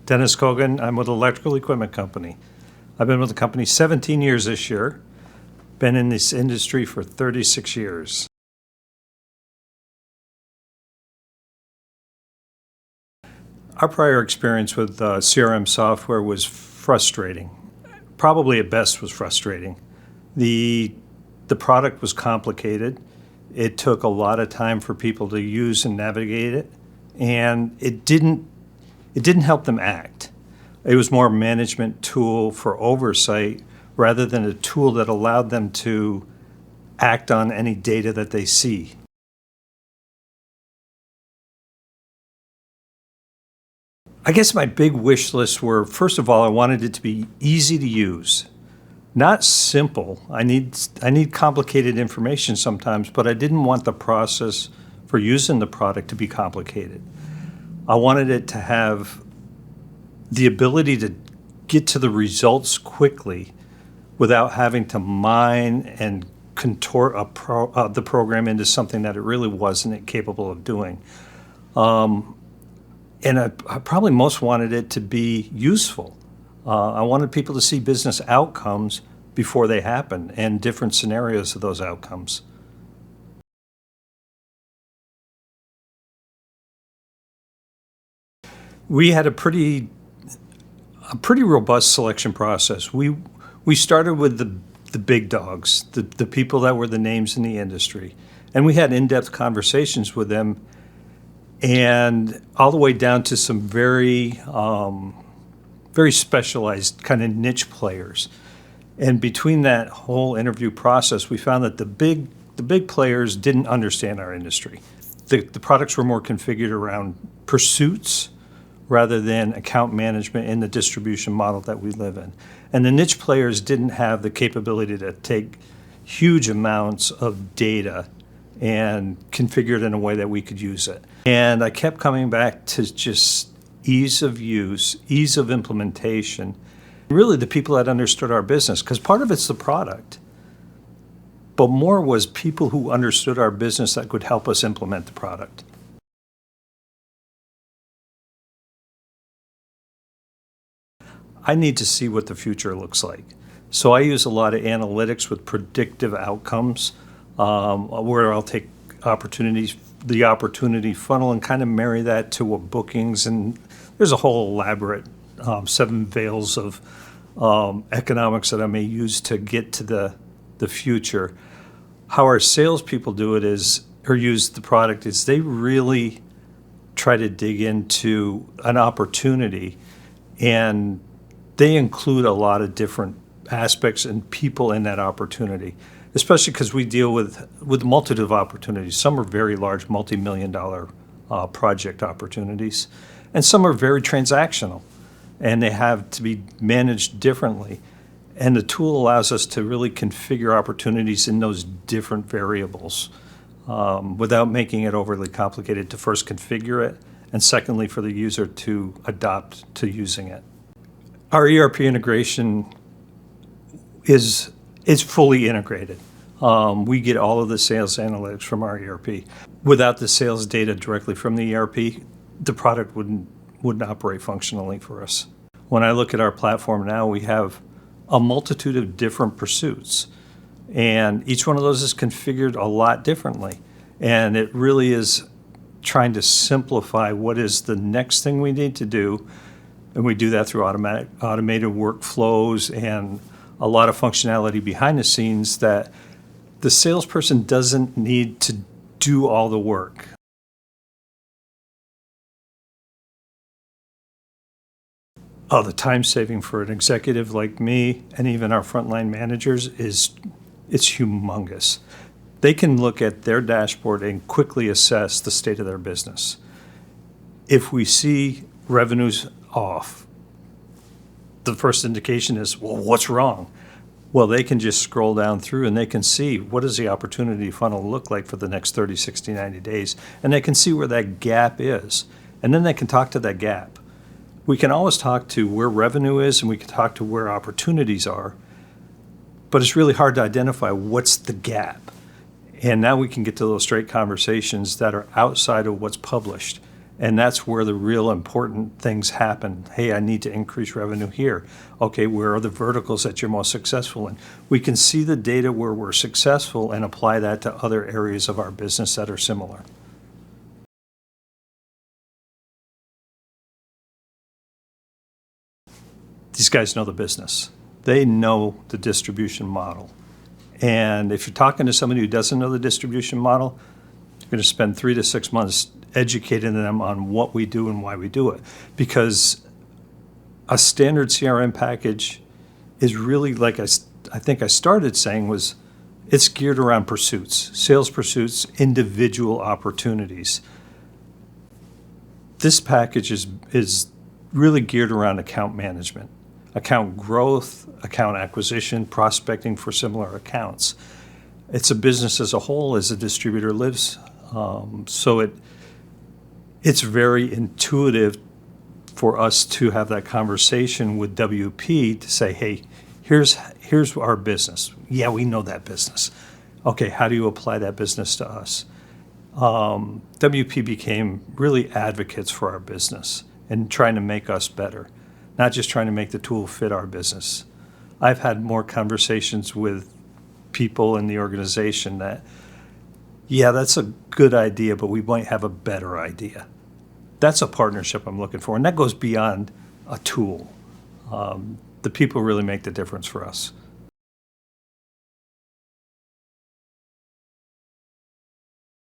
Dennis Cogan. I'm with Electrical Equipment Company. I've been with the company 17 years this year. Been in this industry for 36 years. Our prior experience with CRM software was frustrating. Probably at best was frustrating. The product was complicated. It took a lot of time for people to use and navigate it, and it didn't help them act. It was more a management tool for oversight rather than a tool that allowed them to act on any data that they see. I guess my big wish lists were, first of all, I wanted it to be easy to use. Not simple. I need complicated information sometimes, but I didn't want the process for using the product to be complicated. I wanted it to have the ability to get to the results quickly without having to mine and contort the program into something that it really wasn't capable of doing. And I probably most wanted it to be useful. I wanted people to see business outcomes before they happen and different scenarios of those outcomes. We had a pretty robust selection process. We started with the big dogs, the people that were the names in the industry, and we had in-depth conversations with them, and all the way down to some very specialized kind of niche players. And between that whole interview process, we found that the big players didn't understand our industry. The products were more configured around pursuits rather than account management in the distribution model that we live in. And the niche players didn't have the capability to take huge amounts of data and configure it in a way that we could use it. And I kept coming back to just ease of use, ease of implementation, really the people that understood our business, because part of it's the product, but more was people who understood our business that could help us implement the product. I need to see what the future looks like. So I use a lot of analytics with predictive outcomes, where I'll take the opportunity funnel and kind of marry that to what bookings, and there's a whole elaborate 7 veils of economics that I may use to get to the future. How our salespeople do it or use the product is they really try to dig into an opportunity, and they include a lot of different aspects and people in that opportunity, especially because we deal with a multitude of opportunities. Some are very large, multi-million-dollar project opportunities, and some are very transactional, and they have to be managed differently. And the tool allows us to really configure opportunities in those different variables without making it overly complicated to first configure it, and secondly, for the user to adopt to using it. Our ERP integration is fully integrated. We get all of the sales analytics from our ERP. Without the sales data directly from the ERP, the product wouldn't operate functionally for us. When I look at our platform now, we have a multitude of different pursuits, and each one of those is configured a lot differently. And it really is trying to simplify what is the next thing we need to do. And we do that through automated workflows and a lot of functionality behind the scenes that the salesperson doesn't need to do all the work. Oh, the time saving for an executive like me and even our frontline managers it's humongous. They can look at their dashboard and quickly assess the state of their business. If we see revenues off, the first indication is, well, what's wrong? Well, they can just scroll down through and they can see what does the opportunity funnel look like for the next 30, 60, 90 days, and they can see where that gap is, and then they can talk to that gap. We can always talk to where revenue is, and we can talk to where opportunities are, but it's really hard to identify what's the gap. And now we can get to those straight conversations that are outside of what's published. And that's where the real important things happen. Hey, I need to increase revenue here. Okay, where are the verticals that you're most successful in? We can see the data where we're successful and apply that to other areas of our business that are similar. These guys know the business. They know the distribution model. And if you're talking to somebody who doesn't know the distribution model, you're going to spend 3 to 6 months educating them on what we do and why we do it. Because a standard CRM package is really, like I think I started saying, was it's geared around pursuits, sales pursuits, individual opportunities. This package is really geared around account management, account growth, account acquisition, prospecting for similar accounts. It's a business as a whole as a distributor lives. So it's very intuitive for us to have that conversation with WP to say, hey, here's our business. Yeah, we know that business. Okay, how do you apply that business to us? WP became really advocates for our business and trying to make us better, not just trying to make the tool fit our business. I've had more conversations with people in the organization that, yeah, that's a good idea, but we might have a better idea. That's a partnership I'm looking for, and that goes beyond a tool. The people really make the difference for us.